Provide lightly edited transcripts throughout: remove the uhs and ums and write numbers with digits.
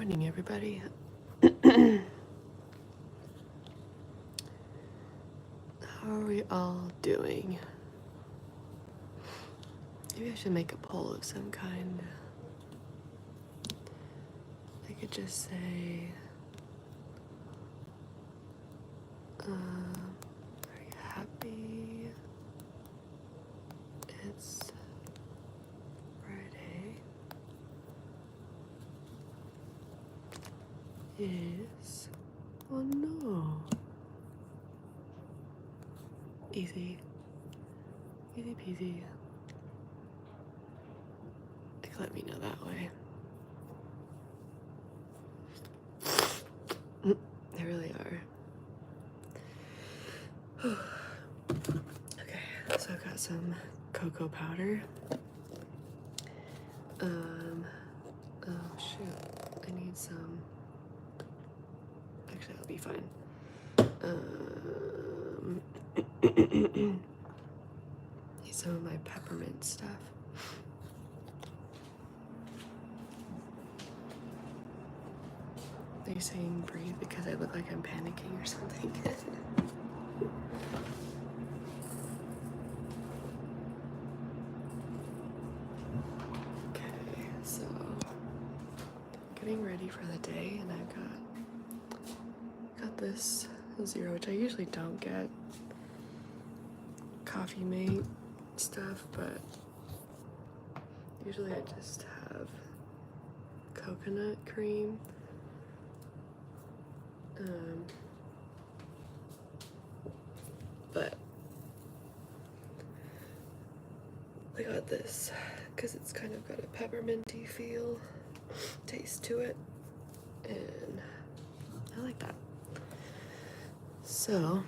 Morning, everybody. How are we all doing? Maybe I should make a poll of some kind. I could just say, are you happy? It's Friday. Is, oh no. Easy. Easy peasy. Like, let me know that way. They really are. Okay, so I've got some cocoa powder. Oh shoot, I need some. Actually, I'll be fine. Need some of my peppermint stuff. Are you saying breathe because I look like I'm panicking or something? Okay, so getting ready for the day, and I've got this zero, which I usually don't get Coffee Mate stuff, but usually I just have coconut cream. But I got this because it's kind of got a pepperminty taste to it, and I like that. So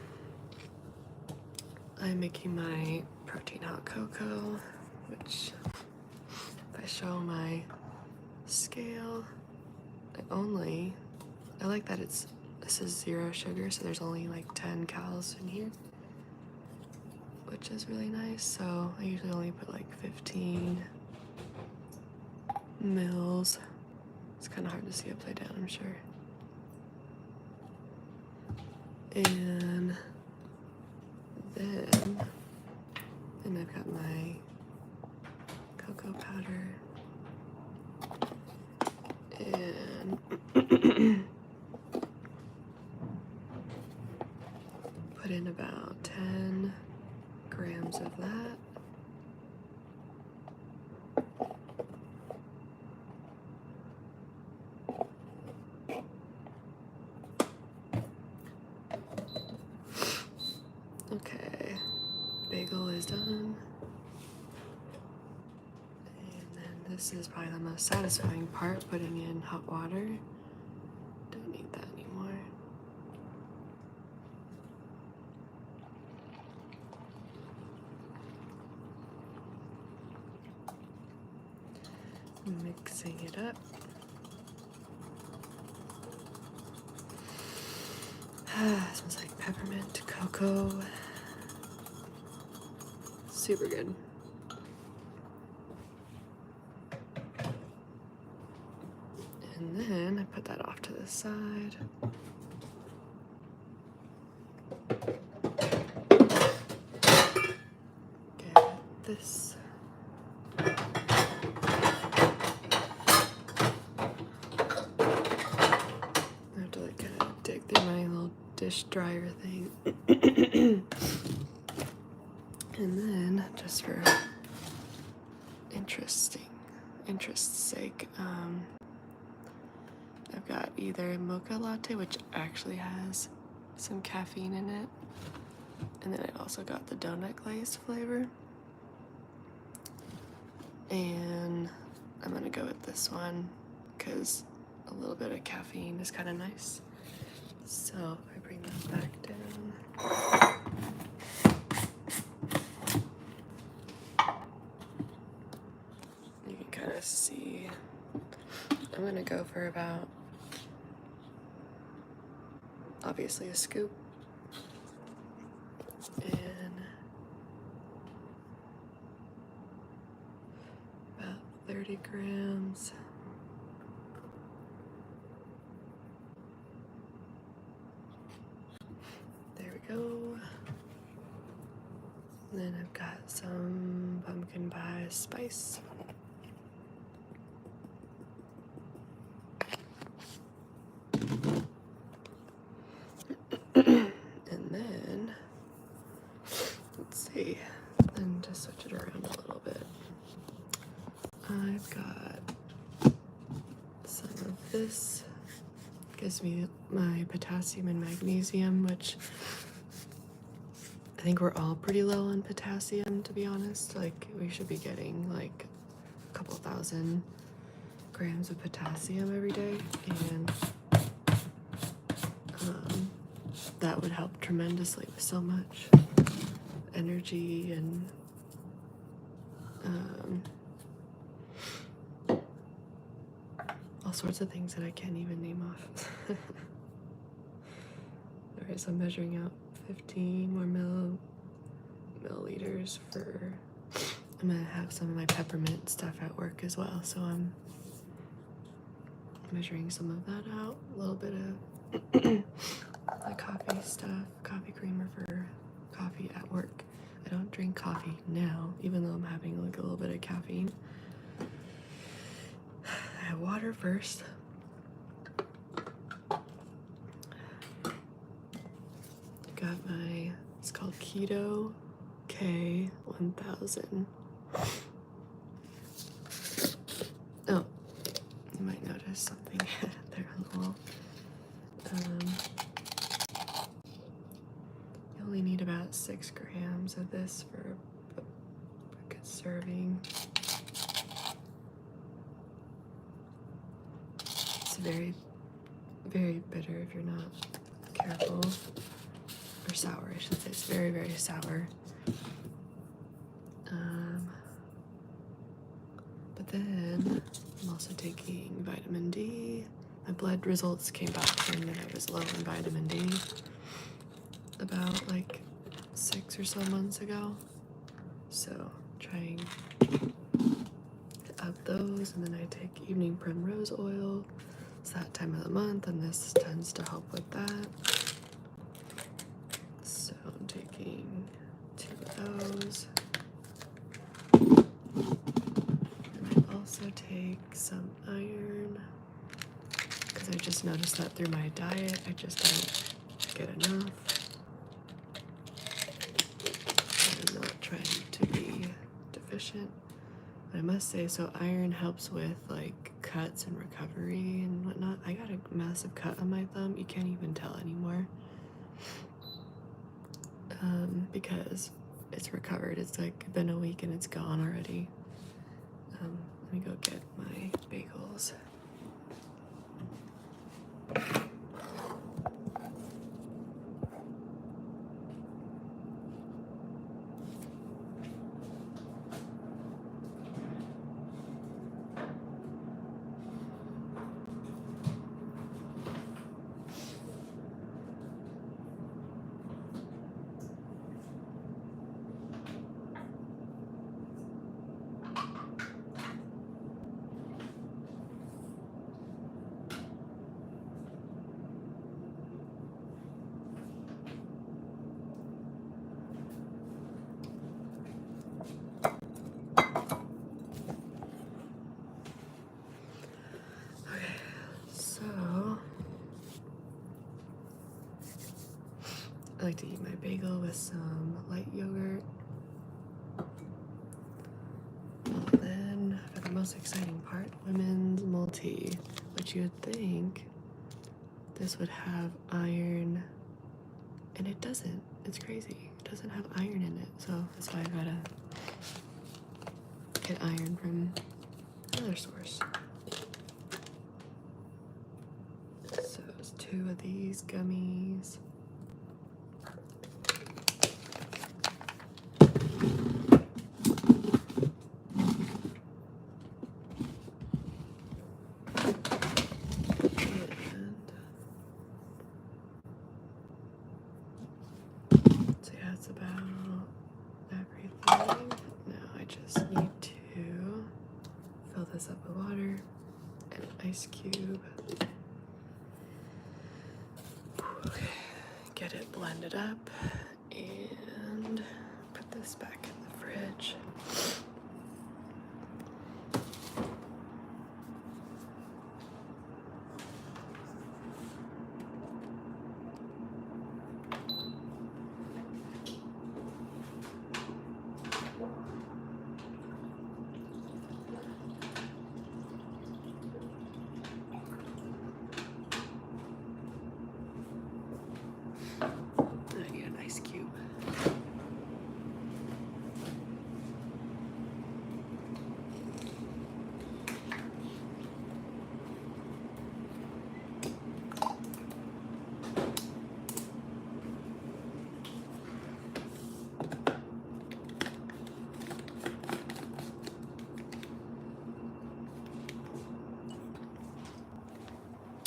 I'm making my protein hot cocoa, which if I show my scale, I like that this is 0 sugar, so there's only like 10 calories in here, which is really nice. So I usually only put like 15 mils. It's kind of hard to see upside down, I'm sure. And then I've got my cocoa powder and put in about 10 grams of that. Okay, bagel is done. And then this is probably the most satisfying part, putting in hot water. Don't need that anymore. Mixing it up. It smells like peppermint, cocoa. Super good. And then I put that off to the side. Get this. I have to like kind of dig through my little dish dryer thing. And then, just for interest's sake, I've got either mocha latte, which actually has some caffeine in it, and then I've also got the donut glaze flavor. And I'm gonna go with this one because a little bit of caffeine is kind of nice. So I bring that back down. You can kind of see. I'm gonna go for about, obviously, a scoop. And about 30 grams can buy spice. And then, let's see, and to switch it around a little bit, I've got some of this. Gives me my potassium and magnesium, which I think we're all pretty low on potassium, to be honest. Like, we should be getting like a couple thousand grams of potassium every day, and that would help tremendously with so much energy and all sorts of things that I can't even name off. Alright, so I'm measuring out 15 more milliliters for, I'm gonna have some of my peppermint stuff at work as well, so I'm measuring some of that out, a little bit of the coffee stuff, coffee creamer for coffee at work. I don't drink coffee now, even though I'm having like a little bit of caffeine. I have water first. Got my, it's called Keto K1000. Oh, you might notice something there on the wall. You only need about 6 grams of this for a good serving. It's very, very bitter if you're not careful. Or sour, I should say. It's very, very sour. But then I'm also taking vitamin D. My blood results came back saying that I was low in vitamin D about like 6 or so months ago. So trying to up those, and then I take evening primrose oil. It's that time of the month, and this tends to help with that. So I'm taking 2 of those. And I also take some iron, because I just noticed that through my diet, I just don't get enough. I'm not trying to be deficient. But I must say, so iron helps with like cuts and recovery and whatnot. I got a massive cut on my thumb. You can't even tell anymore. Because it's recovered. It's like been a week and it's gone already. Let me go get my bagels. I like to eat my bagel with some light yogurt. And then, for the most exciting part, women's multi, which you would think this would have iron, and it doesn't. It's crazy. It doesn't have iron in it, so that's why I gotta get iron from another source. So it's 2 of these gummies. Up with water and an ice cube. Okay, get it blended up and put this back in the fridge.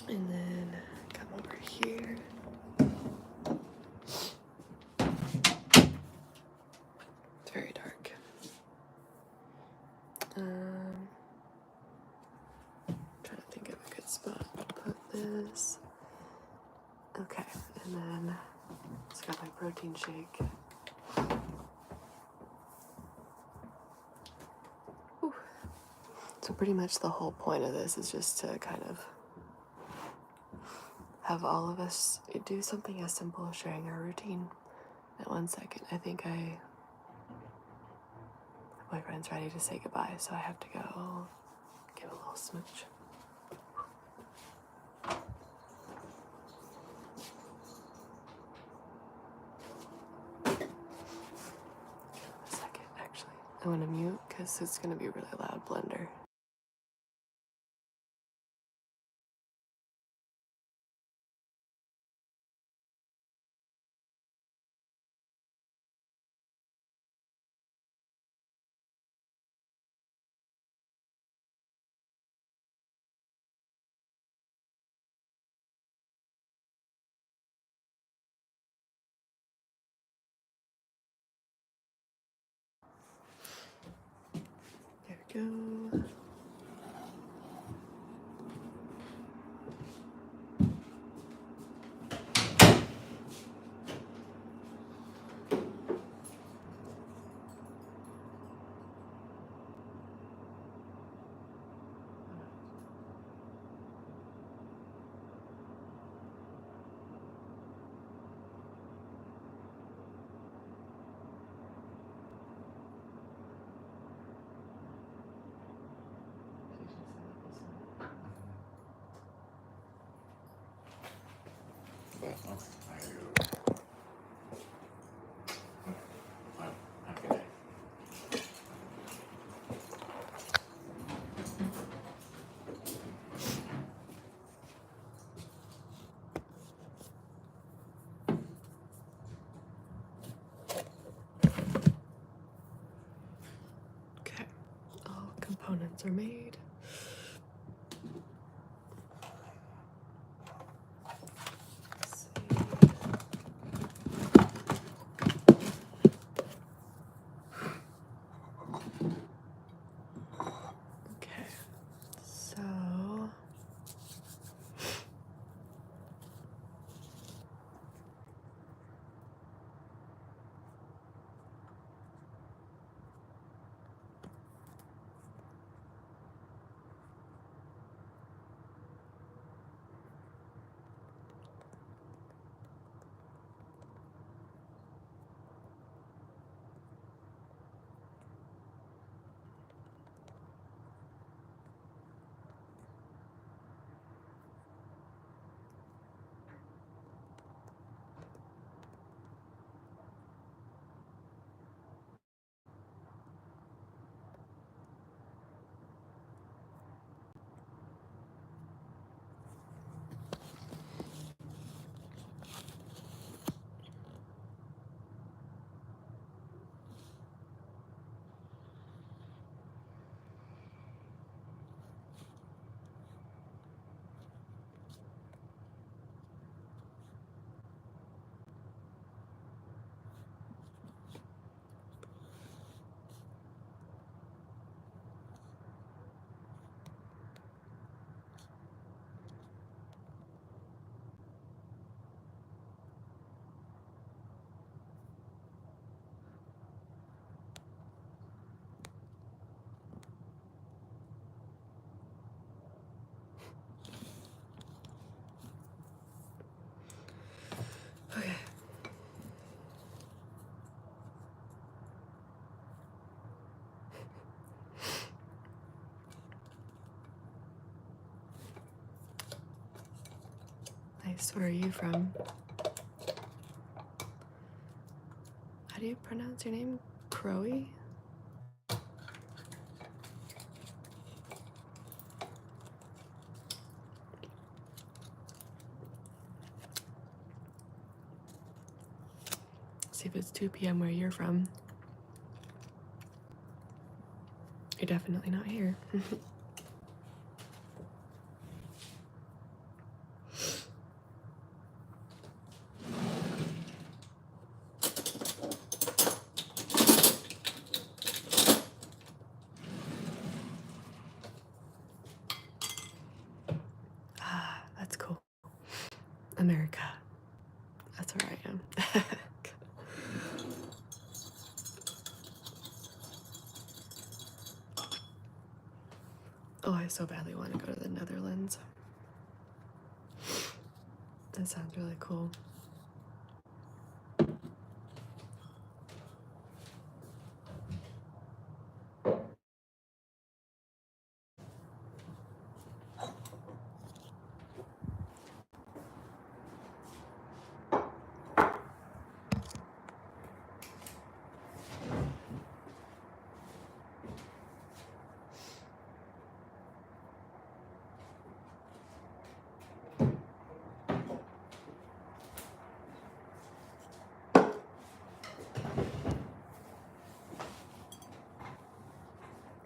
And then come over here. It's very dark. Trying to think of a good spot to put this. Okay, and then it's got my protein shake. Whew. So pretty much the whole point of this is just to kind of have all of us do something as simple as sharing our routine. At 1 second, I think my boyfriend's ready to say goodbye, so I have to go give a little smooch. A second, actually. I want to mute because it's going to be a really loud blender. There we go. Okay, all components are made. Let's see. Okay, so okay. Nice. Where are you from? How do you pronounce your name? Crowy? See if it's 2 p.m. where you're from. You're definitely not here. America. That's where I am. Oh, I so badly want to go to the Netherlands. That sounds really cool.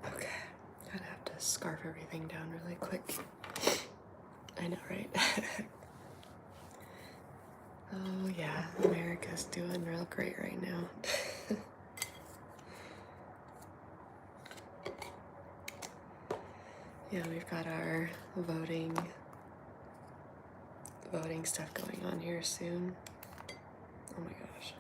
Okay, gonna have to scarf everything down really quick. I know, right? Oh yeah, America's doing real great right now. Yeah, we've got our voting stuff going on here soon. Oh my gosh.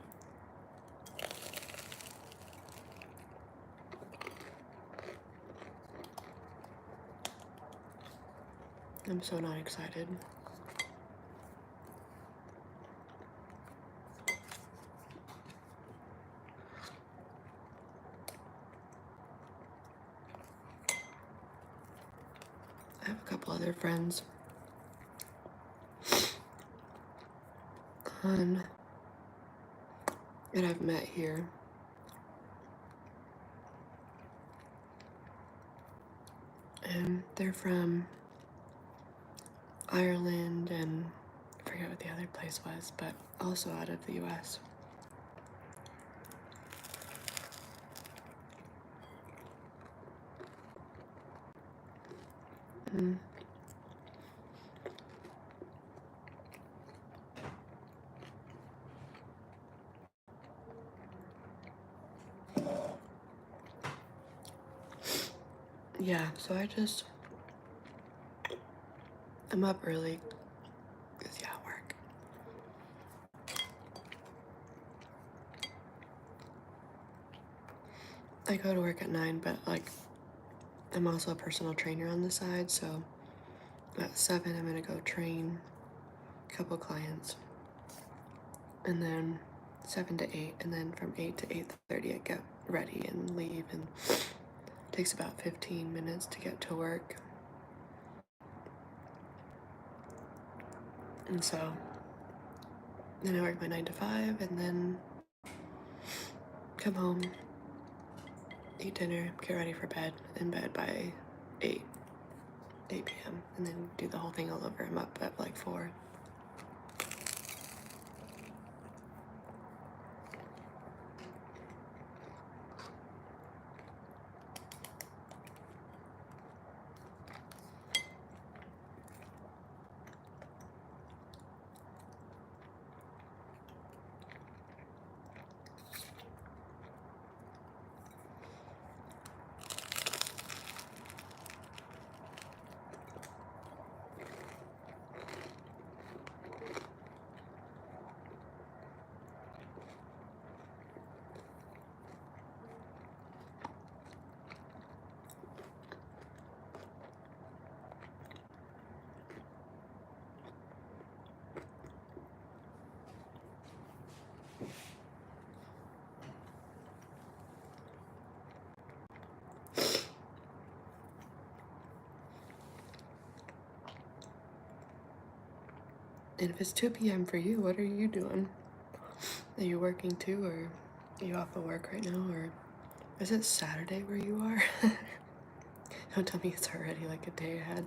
I'm so not excited. I have a couple other friends that I've met here. And they're from Ireland and I forget what the other place was, but also out of the US. Mm. Yeah, so I'm up early because, yeah, work. I go to work at 9, but like I'm also a personal trainer on the side, so at 7 I'm gonna go train a couple clients, and then 7 to 8, and then from 8 to 8:30 I get ready and leave, and it takes about 15 minutes to get to work. And so then I work my 9 to 5, and then come home, eat dinner, get ready for bed, in bed by 8 p.m. and then do the whole thing all over. I'm up at like 4. And if it's 2 p.m. for you, what are you doing? Are you working too, or are you off of work right now, or is it Saturday where you are? Don't tell me it's already like a day ahead.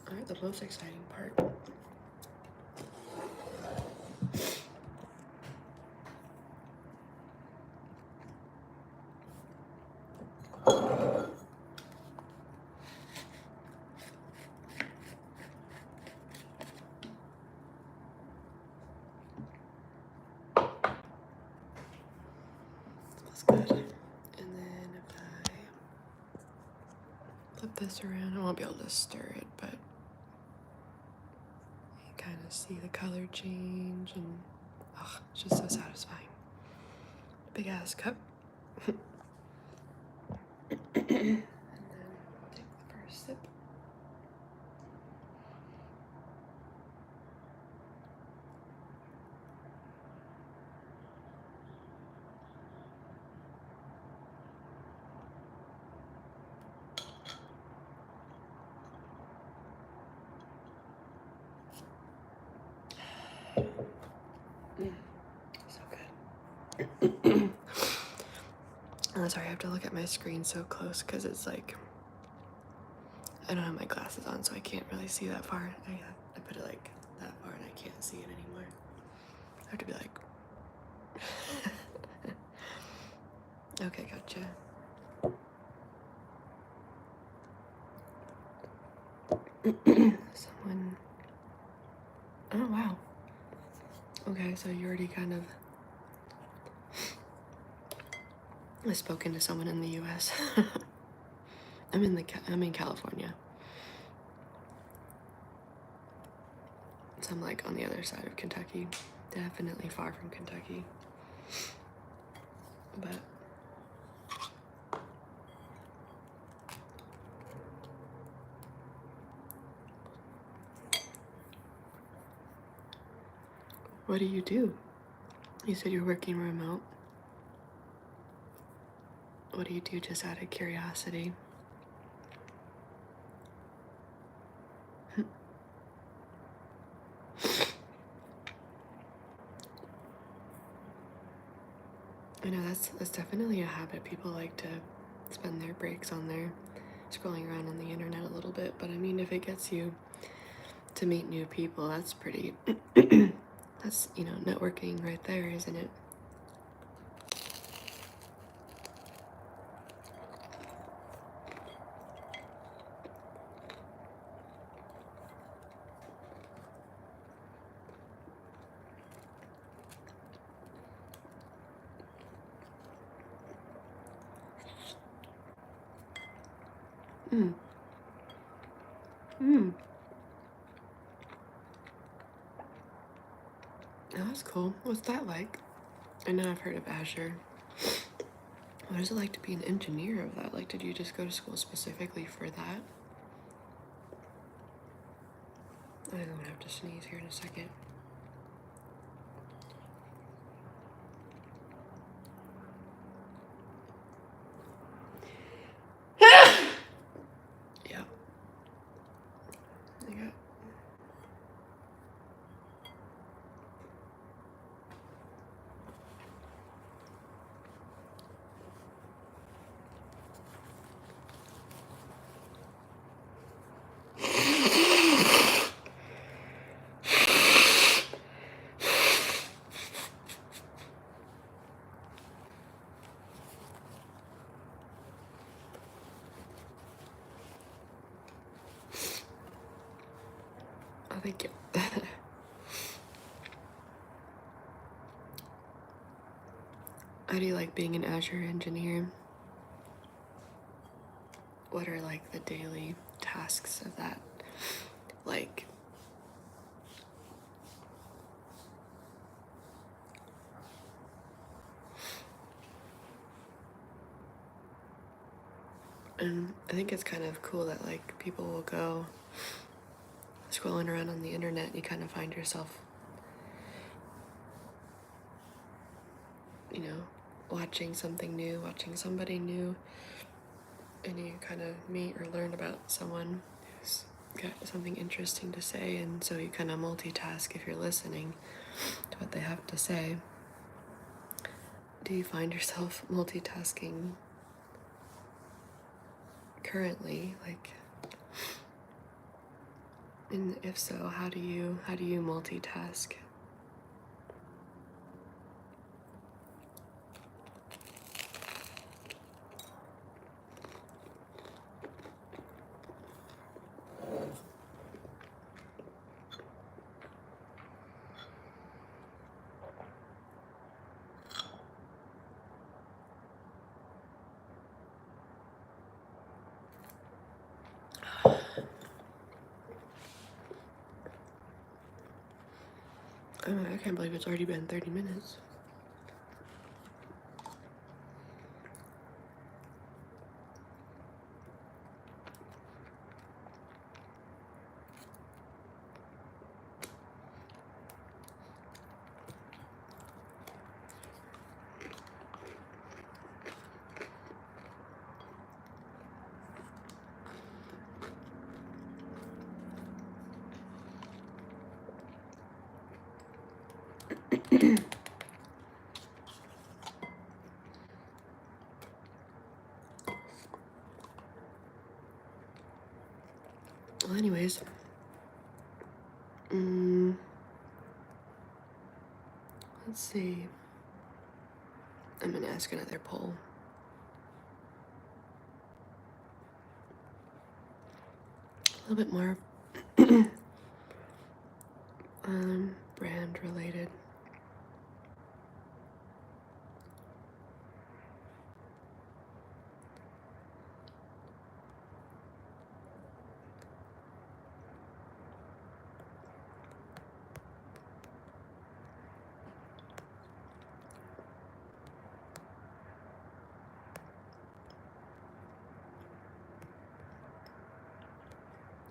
Alright, the most exciting part. good. And then if I flip this around, I won't be able to stir it, but you kind of see the color change, and oh, it's just so satisfying. Big ass cup. And then take the first sip. So good. Oh, sorry, I have to look at my screen so close because it's like I don't have my glasses on, so I can't really see that far. I put it like that far and I can't see it anymore. I have to be like okay, gotcha. Someone. Oh wow. Okay, so you already kind of spoken to someone in the U.S. I'm in California, so I'm like on the other side of Kentucky. Definitely far from Kentucky, but what do you do? You said you're working remote. What do you do, just out of curiosity? I know that's definitely a habit. People like to spend their breaks on there, scrolling around on the internet a little bit. But I mean, if it gets you to meet new people, that's pretty. That's, you know, networking right there, isn't it? Mm. Mm. Oh, that's cool. What's that like? I know I've heard of Azure. What is it like to be an engineer of that? Like, did you just go to school specifically for that? I'm gonna have to sneeze here in a second. Yeah. I got. Oh, thank you. How do you like being an Azure engineer? What are like the daily tasks of that? Like, and I think it's kind of cool that like people will go scrolling around on the internet and you kind of find yourself, you know, watching something new, watching somebody new, and you kind of meet or learn about someone who's got something interesting to say, and so you kind of multitask if you're listening to what they have to say. Do you find yourself multitasking currently? Like, and if so, how do you multitask? I can't believe it's already been 30 minutes. Well, anyways, let's see. I'm gonna ask another poll. A little bit more brand related.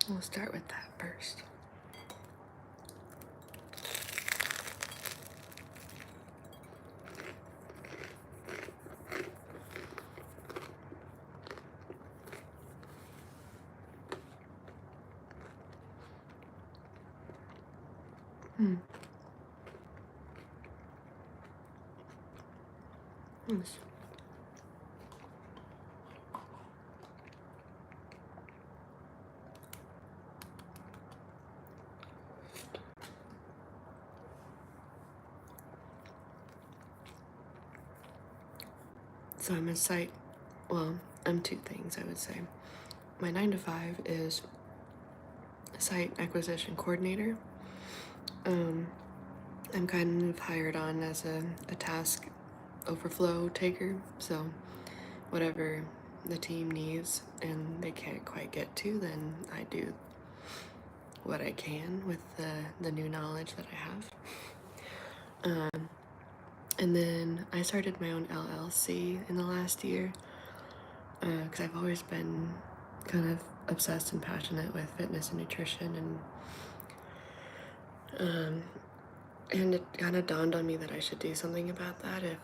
We'll start with that first. Yes. So I'm a site, well, I'm two things I would say. My 9 to 5 is site acquisition coordinator. I'm kind of hired on as a task overflow taker, so whatever the team needs and they can't quite get to, then I do what I can with the new knowledge that I have. And then I started my own LLC in the last year because I've always been kind of obsessed and passionate with fitness and nutrition, and it kind of dawned on me that I should do something about that. If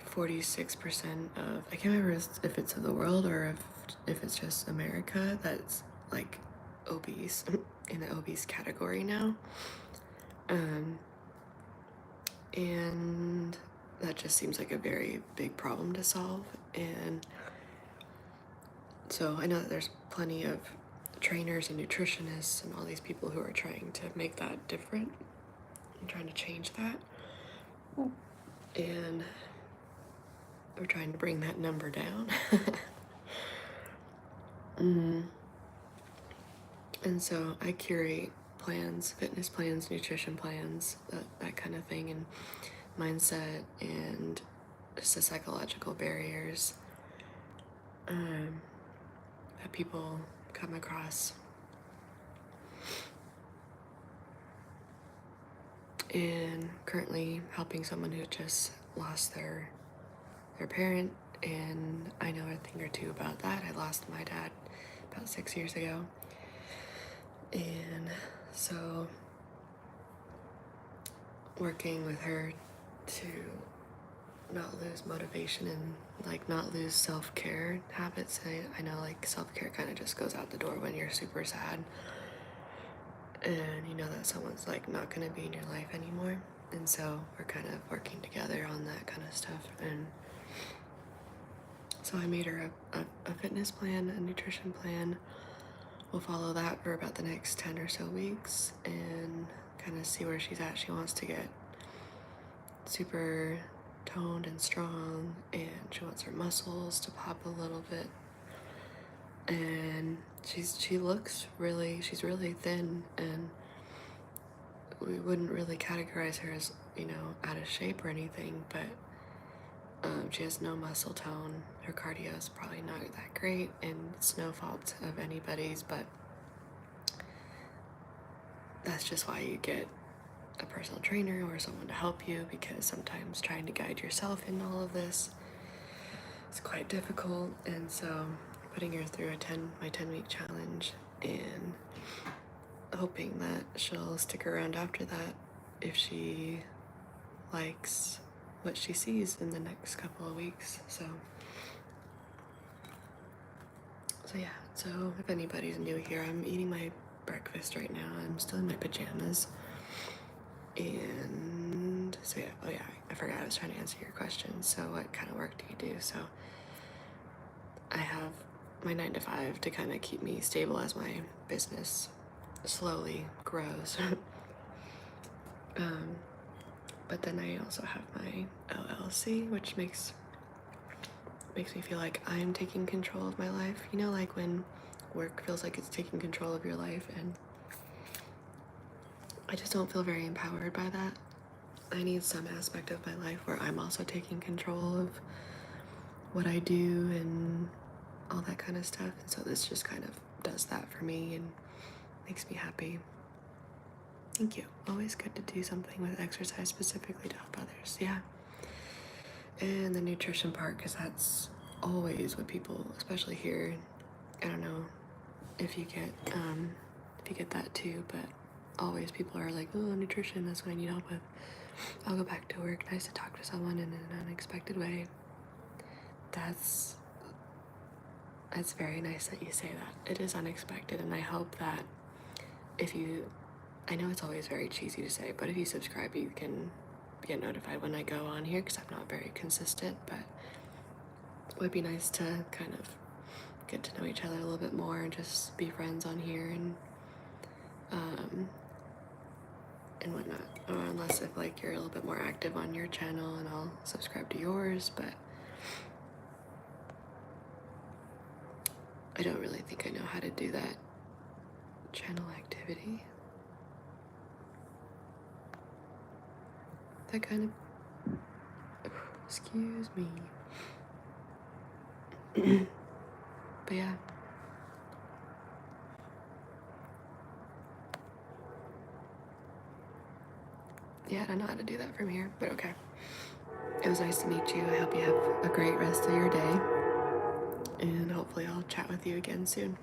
46% of, I can't remember if it's of the world or if it's just America that's like obese, in the obese category now, and that just seems like a very big problem to solve. And so I know that there's plenty of trainers and nutritionists and all these people who are trying to make that different and trying to change that. And we're trying to bring that number down. And so I curate plans, fitness plans, nutrition plans, that kind of thing, and mindset and just the psychological barriers that people come across. And currently helping someone who just lost their parent, and I know a thing or two about that. I lost my dad about 6 years ago, and so working with her to not lose motivation and like not lose self-care habits. I know like self-care kind of just goes out the door when you're super sad and you know that someone's like not gonna be in your life anymore, and so we're kind of working together on that kind of stuff. And so I made her a fitness plan, a nutrition plan. We'll follow that for about the next 10 or so weeks and kind of see where she's at. She wants to get super toned and strong, and she wants her muscles to pop a little bit. And she's really thin, and we wouldn't really categorize her as, you know, out of shape or anything, but she has no muscle tone. Her cardio is probably not that great, and it's no fault of anybody's, but that's just why you get a personal trainer or someone to help you, because sometimes trying to guide yourself in all of this is quite difficult. And so putting her through my 10-week challenge and hoping that she'll stick around after that if she likes what she sees in the next couple of weeks. So yeah, so if anybody's new here, I'm eating my breakfast right now. I'm still in my pajamas. And so yeah, oh yeah, I forgot I was trying to answer your question. So what kind of work do you do? So I have my 9 to 5 to kind of keep me stable as my business slowly grows. But then I also have my LLC, which makes me feel like I'm taking control of my life. You know, like when work feels like it's taking control of your life, and I just don't feel very empowered by that. I need some aspect of my life where I'm also taking control of what I do and all that kind of stuff. And so this just kind of does that for me and makes me happy. Thank you. Always good to do something with exercise specifically to help others. Yeah. And the nutrition part, because that's always what people, especially here, I don't know if you get that too, but always people are like, oh, nutrition, that's what I need help with. I'll go back to work. Nice to talk to someone in an unexpected way. That's very nice that you say that. It is unexpected, and I hope that I know it's always very cheesy to say, but if you subscribe, you can get notified when I go on here, because I'm not very consistent, but it would be nice to kind of get to know each other a little bit more and just be friends on here and whatnot. Or unless if like you're a little bit more active on your channel, and I'll subscribe to yours, but I don't really think I know how to do that channel activity. That kind of, excuse me. But yeah. Yeah, I don't know how to do that from here, but okay. It was nice to meet you. I hope you have a great rest of your day, and hopefully I'll chat with you again soon.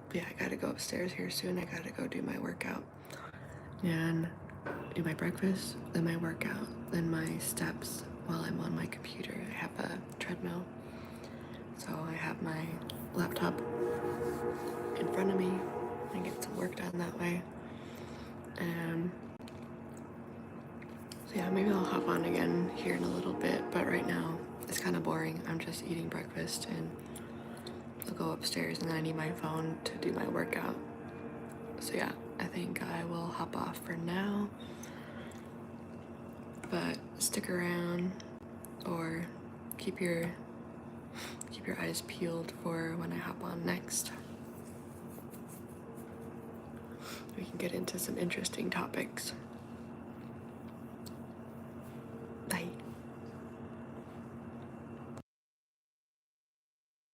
But yeah, I gotta go upstairs here soon. I gotta go do my workout and do my breakfast, then my workout, then my steps while I'm on my computer. I have a treadmill, so I have my laptop in front of me and get some work done that way. So yeah, maybe I'll hop on again here in a little bit, but right now it's kind of boring. I'm just eating breakfast, and I'll go upstairs, and then I need my phone to do my workout. So yeah, I think I will hop off for now, but stick around or keep your eyes peeled for when I hop on next. We can get into some interesting topics.